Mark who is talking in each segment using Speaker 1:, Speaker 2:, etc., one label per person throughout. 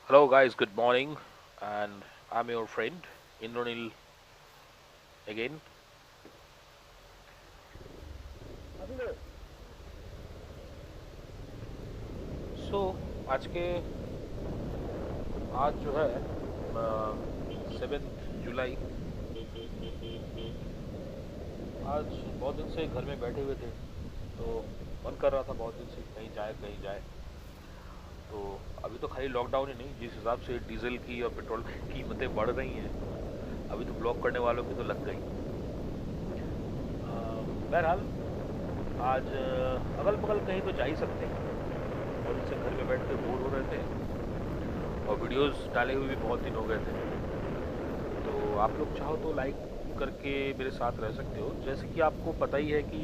Speaker 1: Hello, guys. Good morning, and I'm your friend Indranil again. So आज जो है 7 जुलाई। आज बहुत दिन से घर में बैठे हुए थे, तो मन कर रहा था बहुत दिन से कहीं जाए। तो अभी तो खाली लॉकडाउन ही नहीं, जिस हिसाब से डीजल की और पेट्रोल की कीमतें बढ़ रही हैं, अभी तो ब्लॉक करने वालों की तो लग गई। बहरहाल आज अगल बगल कहीं तो जा ही सकते हैं। बहुत दिन से घर में बैठ कर बोर हो रहे थे और वीडियोस डाले हुए भी बहुत दिन हो गए थे। तो आप लोग चाहो तो लाइक करके मेरे साथ रह सकते हो। जैसे कि आपको पता ही है कि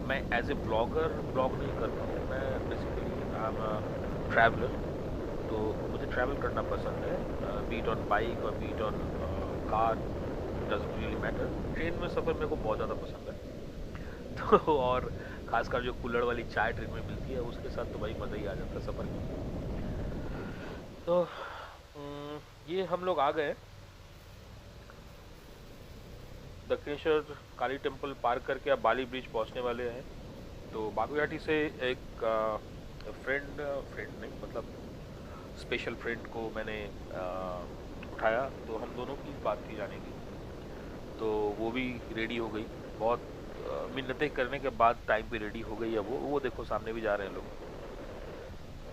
Speaker 1: मैं एज ए ब्लॉगर ब्लॉग नहीं करता हूँ। मैं बेसिकली आई एम ट्रैवलर। तो मुझे ट्रैवल करना पसंद है, बीट ऑन बाइक और be it on car, doesn't really matter. Train में सफ़र मेरे को बहुत ज़्यादा पसंद है। तो और खासकर जो कुल्हड़ वाली चाय ट्रेन में मिलती है, उसके साथ तो भाई मज़ा ही आ जाता है सफ़र में। तो ये हम लोग आ गए दक्षिणेश्वर काली टेम्पल पार करके, अब बाली ब्रिज पहुंचने वाले हैं। तो बागुघाटी से एक फ्रेंड फ्रेंड नहीं मतलब स्पेशल फ्रेंड को मैंने उठाया, तो हम दोनों की बात की जाने की। तो वो भी रेडी हो गई, बहुत मिन्नतें करने के बाद टाइम पे रेडी हो गई है। वो देखो सामने भी जा रहे हैं लोग।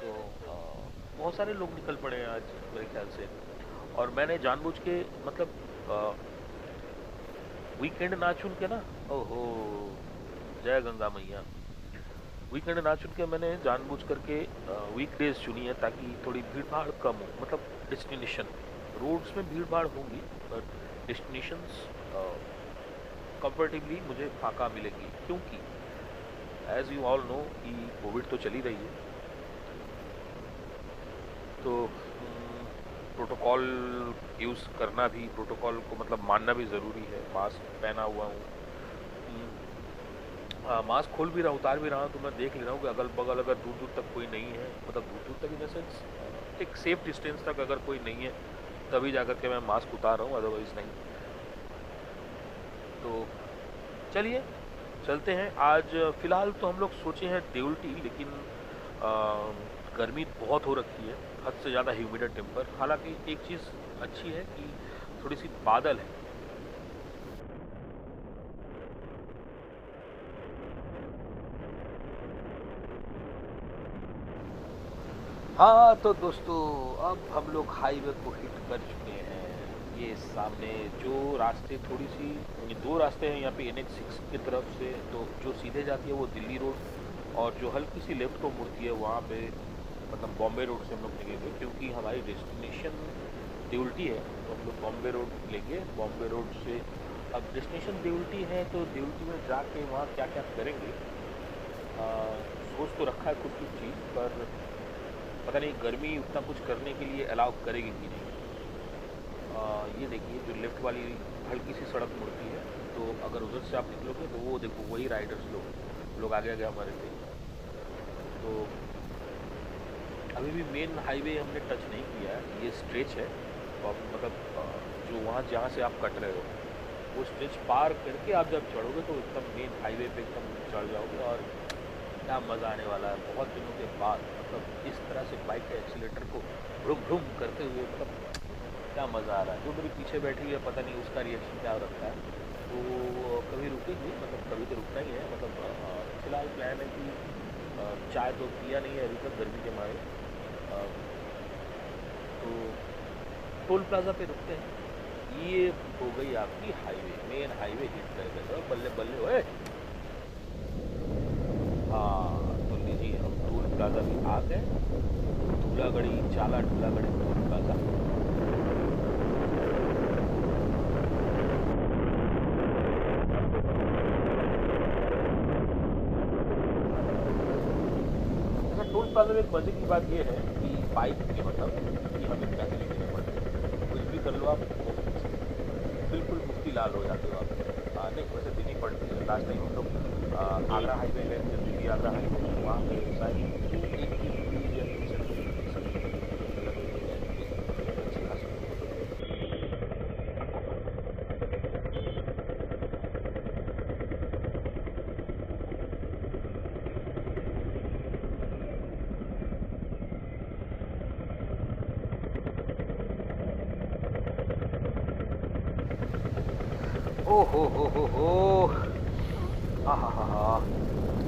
Speaker 1: तो बहुत सारे लोग निकल पड़े हैं आज मेरे ख्याल से। और मैंने जानबूझ के मतलब वीकेंड ना चुन के ना, ओहो जय गंगा मैया, वीकेंड ना चुन के मैंने जानबूझ करके वीकडेज चुनी है, ताकि थोड़ी भीड़ भाड़ कम हो। मतलब डेस्टिनेशन रोड्स में भीड़ भाड़ होंगी, बट डेस्टिनेशंस कंफर्टेबली मुझे फाका मिलेगी, क्योंकि एज यू ऑल नो कि कोविड तो चली रही है। तो प्रोटोकॉल यूज़ करना भी, प्रोटोकॉल को मतलब मानना भी ज़रूरी है। मास्क पहना हुआ हूँ, मास्क खोल भी रहा हूँ, उतार भी रहा हूँ, तो मैं देख ले रहा हूँ कि अगल बगल अगर दूर दूर तक कोई नहीं है, मतलब दूर दूर तक इन द सेंस एक सेफ डिस्टेंस तक अगर कोई नहीं है, तभी जाकर के मैं मास्क उतार रहा हूँ, अदरवाइज़ नहीं। तो चलिए चलते हैं। आज फ़िलहाल तो हम लोग सोचे हैं देवल्टी, लेकिन आ, गर्मी बहुत हो रखी है, हद से ज़्यादा ह्यूमिड टेम्पर। हालांकि एक चीज़ अच्छी है कि थोड़ी सी बादल है। हाँ तो दोस्तों, अब हम लोग हाईवे को हिट कर चुके हैं। ये सामने जो रास्ते, थोड़ी सी ये दो रास्ते हैं यहाँ पे NH6 की तरफ से। तो जो सीधे जाती है वो दिल्ली रोड, और जो हल्की सी लेफ्ट को मुड़ती है वहाँ पे मतलब बॉम्बे रोड से हम लोग निकलेंगे, क्योंकि हमारी डेस्टिनेशन देवल्टी है। तो हम लोग बॉम्बे रोड लेंगे, बॉम्बे रोड से। अब डेस्टिनेशन देवल्टी है, तो देवल्टी में जाके वहाँ क्या क्या करेंगे, सोच तो रखा है कुछ कुछ चीज़, पर पता नहीं गर्मी उतना कुछ करने के लिए अलाउ करेगी कि नहीं। ये देखिए जो लेफ्ट वाली हल्की सी सड़क मुड़ती है, तो अगर उधर से आप निकलोगे तो वो देखो वही राइडर्स लोग आगे आगे हमारे थे। तो अभी भी मेन हाईवे हमने टच नहीं किया है, ये स्ट्रेच है। तो आप मतलब जो वहाँ जहाँ से आप कट रहे हो, वो स्ट्रेच पार करके आप जब चढ़ोगे तो एकदम मेन हाईवे पे एकदम चढ़ जाओगे, और क्या मज़ा आने वाला है बहुत दिनों के बाद। मतलब इस तरह से बाइक के एक्सीलेटर को भ्रुम भ्रुम करते हुए, मतलब क्या मज़ा आ रहा है। जो मेरी पीछे बैठी है, पता नहीं उसका रिएक्शन क्या रखता है। तो वो कभी रुकेगी, मतलब कभी तो रुकना ही है। मतलब फिलहाल प्लान है कि चाय तो पिया नहीं है अभी तक गर्मी के मारे। अ, तो टोल प्लाजा पे रुकते हैं। ये हो गई आपकी हाईवे, मेन हाईवे हिट कर गए। तो बल्ले बल्ले ओए। हाँ तो लीजिए, हम टोल प्लाजा भी आ गए। धूलागढ़ी चाला धूलागढ़ी टोल प्लाजा। अच्छा, टोल प्लाजा में एक मजे की बात यह है कि बाइक के मतलब कि हमें पैसे नहीं देने पड़ते, कुछ भी कर लो आप मुफ्त से, बिल्कुल मुफ्ती लाल हो जाते हो आप। नहीं वैसे देनी पड़ती है। लास्ट टाइम हम लोग आगरा हाईवे गए थे, दिल्ली आगरा हाईवे, वहाँ पे शायद 280 रुपीज़ या 270 रुपीज़ समथिंग लगे थे। ओ हो हाँ हाँ हाँ हाँ,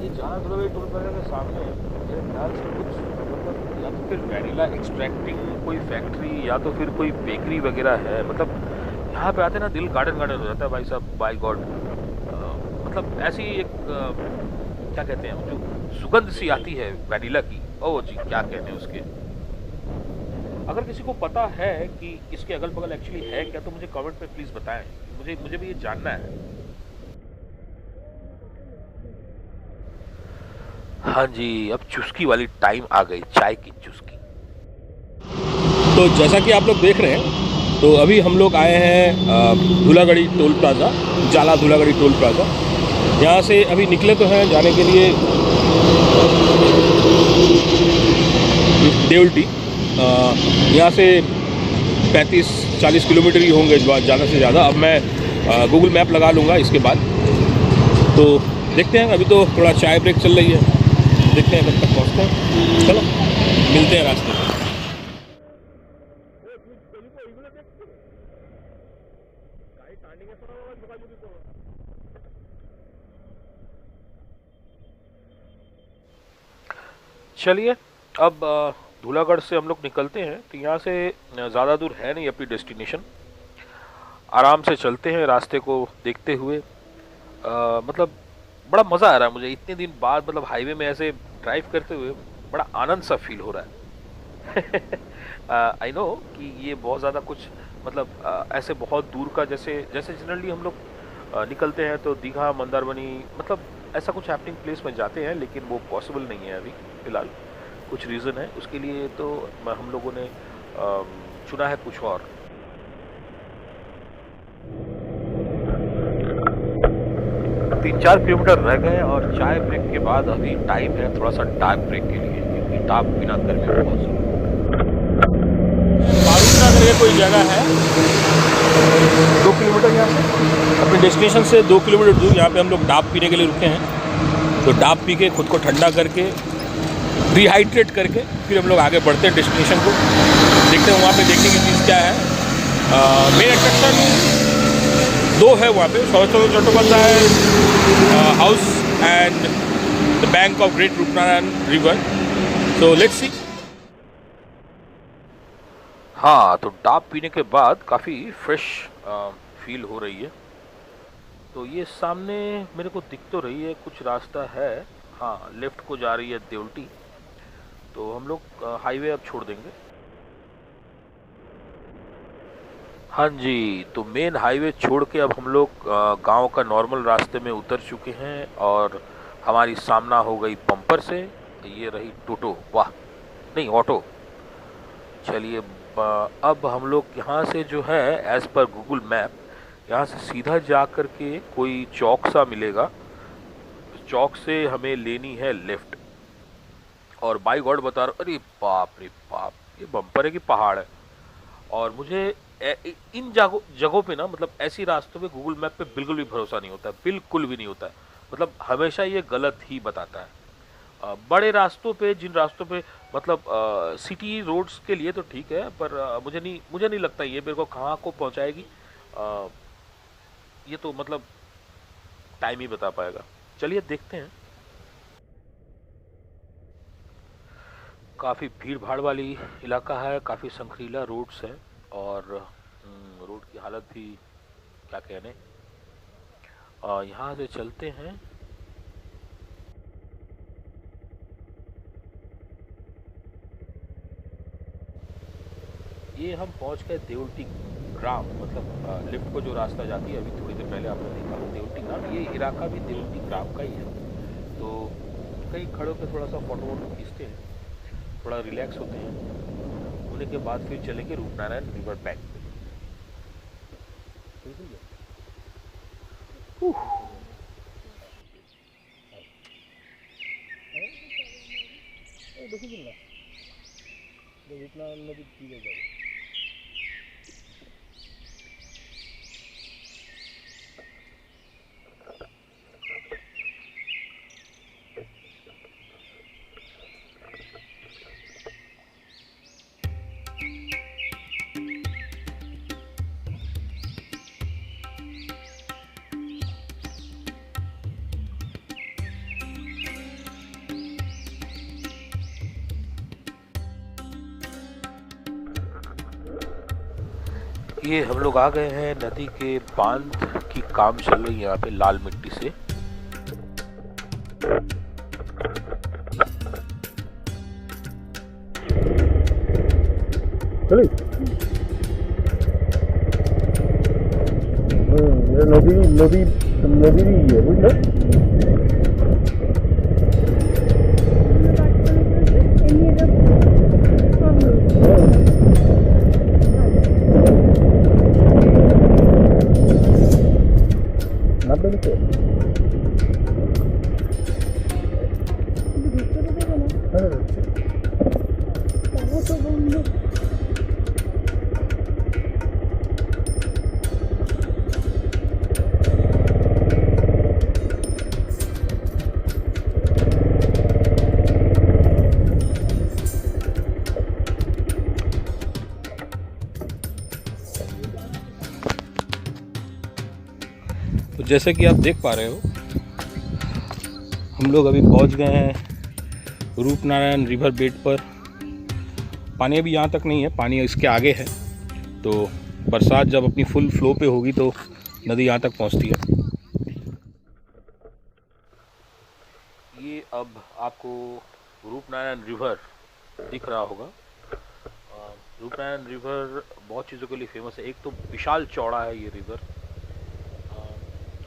Speaker 1: ये जाना धुलागड़ी टोल प्लाजा के सामने मेरे ख्याल से कुछ मतलब या तो फिर वैनिला एक्सट्रैक्टिंग कोई फैक्ट्री या तो फिर कोई बेकरी वगैरह है। मतलब यहाँ पे आते ना दिल गार्डन गार्डन हो जाता है भाई साहब, बाय गॉड। मतलब ऐसी एक क्या कहते हैं जो सुगंध सी आती है वैनिला की, ओ जी क्या कहते हैं उसके। अगर किसी को पता है कि इसके अगल बगल एक्चुअली है क्या तो मुझे कमेंट में प्लीज़ बताएं, मुझे मुझे भी ये जानना है। हाँ जी, अब चुस्की वाली टाइम आ गई, चाय की चुस्की।
Speaker 2: तो जैसा कि आप लोग देख रहे हैं, तो अभी हम लोग आए हैं धूलागढ़ी टोल प्लाज़ा, जाला धूलागढ़ी टोल प्लाज़ा। यहाँ से अभी निकले तो हैं जाने के लिए देवल्टी। यहाँ से 35-40 किलोमीटर ही होंगे ज़्यादा से ज़्यादा। अब मैं गूगल मैप लगा लूँगा इसके बाद। तो देखते हैं, अभी तो थोड़ा चाय ब्रेक चल रही है, देखते हैं कब तक पहुँचते हैं। चलो मिलते हैं रास्ते में।
Speaker 1: चलिए अब धूलागढ़ से हम लोग निकलते हैं। तो यहाँ से ज़्यादा दूर है नहीं अपनी डेस्टिनेशन, आराम से चलते हैं रास्ते को देखते हुए। मतलब बड़ा मज़ा आ रहा है मुझे इतने दिन बाद, मतलब हाईवे में ऐसे ड्राइव करते हुए बड़ा आनंद सा फील हो रहा है। आई नो कि ये बहुत ज़्यादा कुछ मतलब ऐसे बहुत दूर का, जैसे जैसे जनरली हम लोग निकलते हैं तो दीघा मंदारमनी मतलब ऐसा कुछ हैपनिंग प्लेस में जाते हैं, लेकिन वो पॉसिबल नहीं है अभी फ़िलहाल। कुछ रीज़न है उसके लिए, तो हम लोगों ने चुना है कुछ और। 3-4 किलोमीटर रह गए और चाय ब्रेक के बाद अभी टाइम है थोड़ा सा डार्क ब्रेक के लिए, क्योंकि डार्क बिना गर्मी में बहुत ज़रूरी
Speaker 2: मारूंगा करके कोई जगह है 2 किलोमीटर यहाँ से, अपने डेस्टिनेशन से 2 किलोमीटर दूर। यहाँ पे हम लोग डाब पीने के लिए रुके हैं। तो डाब पी के खुद को ठंडा करके, रिहाइड्रेट करके फिर हम लोग आगे बढ़ते हैं डेस्टिनेशन को। देखते हैं वहाँ पे देखने की चीज़ क्या है। मेन अट्रैक्शन दो है वहाँ पे, Saraswati Chattopadhyay house and the bank of great Rupnarayan river. So let's see.
Speaker 1: हाँ, तो डाब पीने के बाद काफ़ी फ्रेश फील हो रही है। तो ये सामने मेरे को दिख तो रही है कुछ रास्ता है, हाँ लेफ्ट को जा रही है देवल्टी। तो हम लोग हाईवे अब छोड़ देंगे। हाँ जी, तो मेन हाईवे छोड़ के अब हम लोग गांव का नॉर्मल रास्ते में उतर चुके हैं और हमारी सामना हो गई बम्पर से। ये रही टोटो, वाह नहीं ऑटो। चलिए अब हम लोग यहाँ से जो है एज़ पर गूगल मैप, यहाँ से सीधा जा कर के कोई चौक सा मिलेगा, चौक से हमें लेनी है लेफ़्ट। और बाई गॉड बता रहा, अरे बाप रे बाप, ये बम्पर है कि पहाड़ है। और मुझे इन जगहों पे ना, मतलब ऐसी रास्तों पे गूगल मैप पे बिल्कुल भी भरोसा नहीं होता है, बिल्कुल भी नहीं होता है। मतलब हमेशा ये गलत ही बताता है। बड़े रास्तों पे, जिन रास्तों पे मतलब सिटी रोड्स के लिए तो ठीक है, पर मुझे नहीं लगता ये मेरे को कहाँ को पहुँचाएगी। अ, ये तो मतलब टाइम ही बता पाएगा। चलिए देखते हैं। काफ़ी भीड़ भाड़ वाली इलाका है, काफ़ी संकीर्णा रोड्स हैं और रोड की हालत भी क्या कहने। यहाँ से चलते हैं। ये हम पहुँच गए देवल्टी ग्राम, मतलब लिफ्ट को जो रास्ता जाती है, अभी थोड़ी देर पहले आपने देखा देवल्टी ग्राम। ये इलाका भी देवल्टी ग्राम का ही है। तो कहीं खड़े होकर थोड़ा सा फोटो वोटो खींचते हैं, थोड़ा रिलैक्स होते हैं, होने के बाद फिर चलेंगे रूपनारायण रिवर बैंक पे। ये हम लोग आ गए हैं नदी के बांध की काम चल रही है यहाँ पे लाल मिट्टी से।
Speaker 2: नदी नदी नदी भी है बुझलो। तो जैसे कि आप देख पा रहे हो, हम लोग अभी पहुंच गए हैं रूपनारायण रिवर बेड पर। पानी अभी यहाँ तक नहीं है, पानी इसके आगे है। तो बरसात जब अपनी फुल फ्लो पे होगी तो नदी यहाँ तक पहुँचती है।
Speaker 1: ये अब आपको रूपनारायण रिवर दिख रहा होगा। रूपनारायण रिवर बहुत चीज़ों के लिए फेमस है। एक तो विशाल चौड़ा है ये रिवर,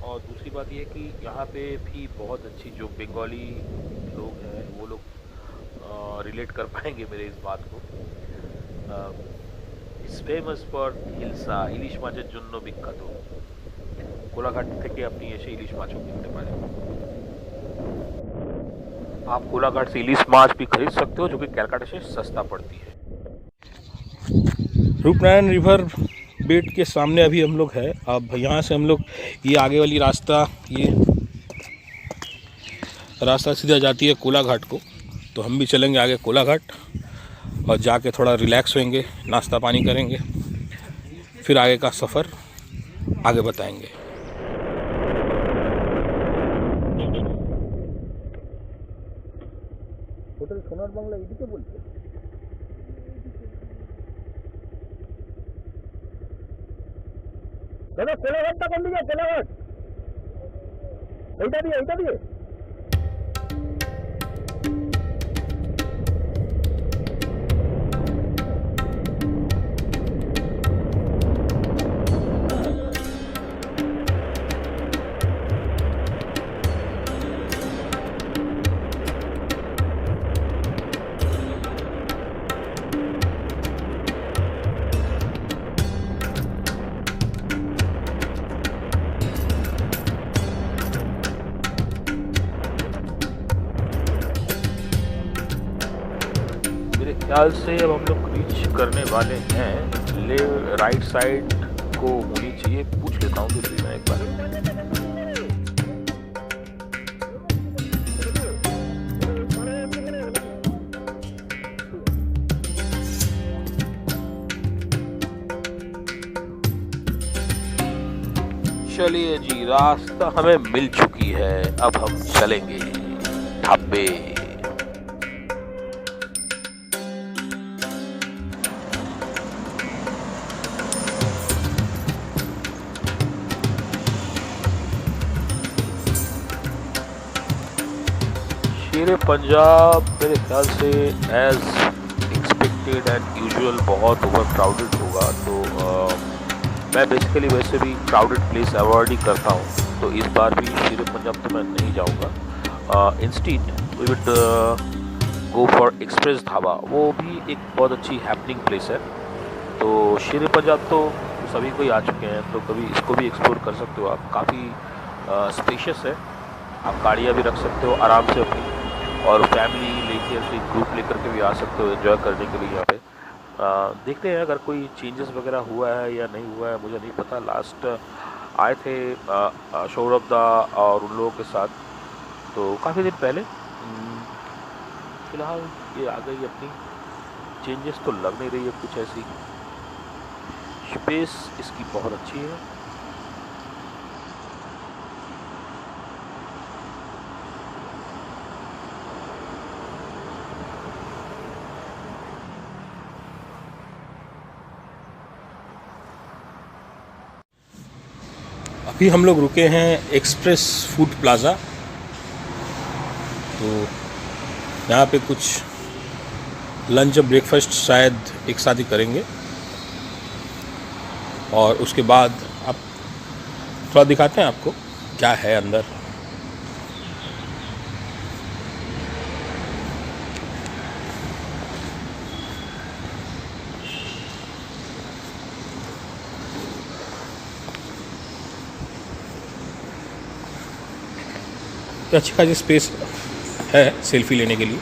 Speaker 1: और दूसरी बात ये कि यहाँ पे भी बहुत अच्छी जो बंगाली लोग हैं वो लोग रिलेट कर पाएंगे मेरे इस बात को। इट्स फेमस फॉर हिल्सा ইলিশ মাছের জন্য বিখ্যাত। কোলাঘাট থেকে আপনি এসে ইলিশ মাছও কিনতে পারেন। आप कोलाघाट से इलिश माछ भी खरीद सकते हो जो कि कैलकाटा से सस्ता पड़ती है।
Speaker 2: रूपनारायण रिवर बेट के सामने अभी हम लोग है। अब यहाँ से हम लोग ये आगे वाली रास्ता सीधा जाती है कोलाघाट को। तो हम भी चलेंगे आगे कोलाघाट और जाके थोड़ा रिलैक्स होंगे, नाश्ता पानी करेंगे, फिर आगे का सफ़र आगे बताएंगे। होटल सोनार बांग्ला এদিকে বলছে। দাদা কোলাঘাটটা কোন দিকে? কোলাঘাট এইটা দিয়ে
Speaker 1: ख्याल से अब हम लोग रीच करने वाले हैं। राइट साइड को होनी चाहिए, पूछ लेता हूँ फिर मैं एक बार। चलिए जी, रास्ता हमें मिल चुकी है। अब हम चलेंगे ढाबे। शेर पंजाब मेरे ख्याल से एज एक्सपेक्टेड एंड यूजुअल बहुत ओवर क्राउडेड होगा। तो मैं बेसिकली वैसे भी क्राउडेड प्लेस अवॉइड ही करता हूँ, तो इस बार भी शेर पंजाब तो मैं नहीं जाऊँगा। Instead we would go for express dhaba, वो भी एक बहुत अच्छी हैपनिंग प्लेस है। तो शेर पंजाब तो सभी को ही आ चुके हैं, तो कभी इसको भी एक्सप्लोर कर सकते हो आप। काफ़ी स्पेशियस है, आप गाड़ियाँ भी रख सकते हो आराम से अपनी, और फैमिली लेके अपनी ग्रुप लेकर के भी आ सकते हो एंजॉय करने के लिए यहाँ पे। देखते हैं अगर कोई चेंजेस वगैरह हुआ है या नहीं हुआ है, मुझे नहीं पता। लास्ट आए थे सौरभ दा और उन लोगों के साथ, तो काफ़ी दिन पहले। फ़िलहाल ये आ गई अपनी। चेंजेस तो लग नहीं रही है कुछ ऐसी। स्पेस इसकी बहुत अच्छी है।
Speaker 2: अभी हम लोग रुके हैं एक्सप्रेस फूड प्लाज़ा। तो यहाँ पे कुछ लंच और ब्रेकफास्ट शायद एक साथ ही करेंगे, और उसके बाद आप थोड़ा दिखाते हैं आपको क्या है अंदर। तो अच्छी खासी स्पेस है सेल्फी लेने के लिए,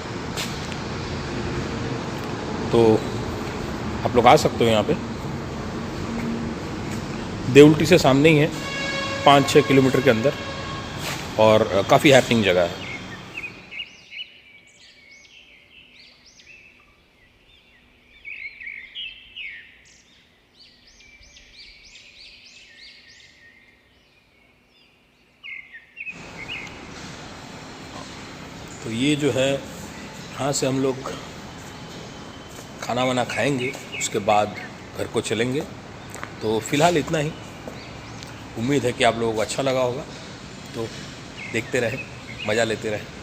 Speaker 2: तो आप लोग आ सकते हो यहाँ पे। देवउल्टी से सामने ही है, 5-6 किलोमीटर के अंदर, और काफ़ी हैपनिंग जगह है। तो ये जो है, यहाँ से हम लोग खाना वाना खाएंगे, उसके बाद घर को चलेंगे। तो फ़िलहाल इतना ही। उम्मीद है कि आप लोगों को अच्छा लगा होगा, तो देखते रहें, मज़ा लेते रहें।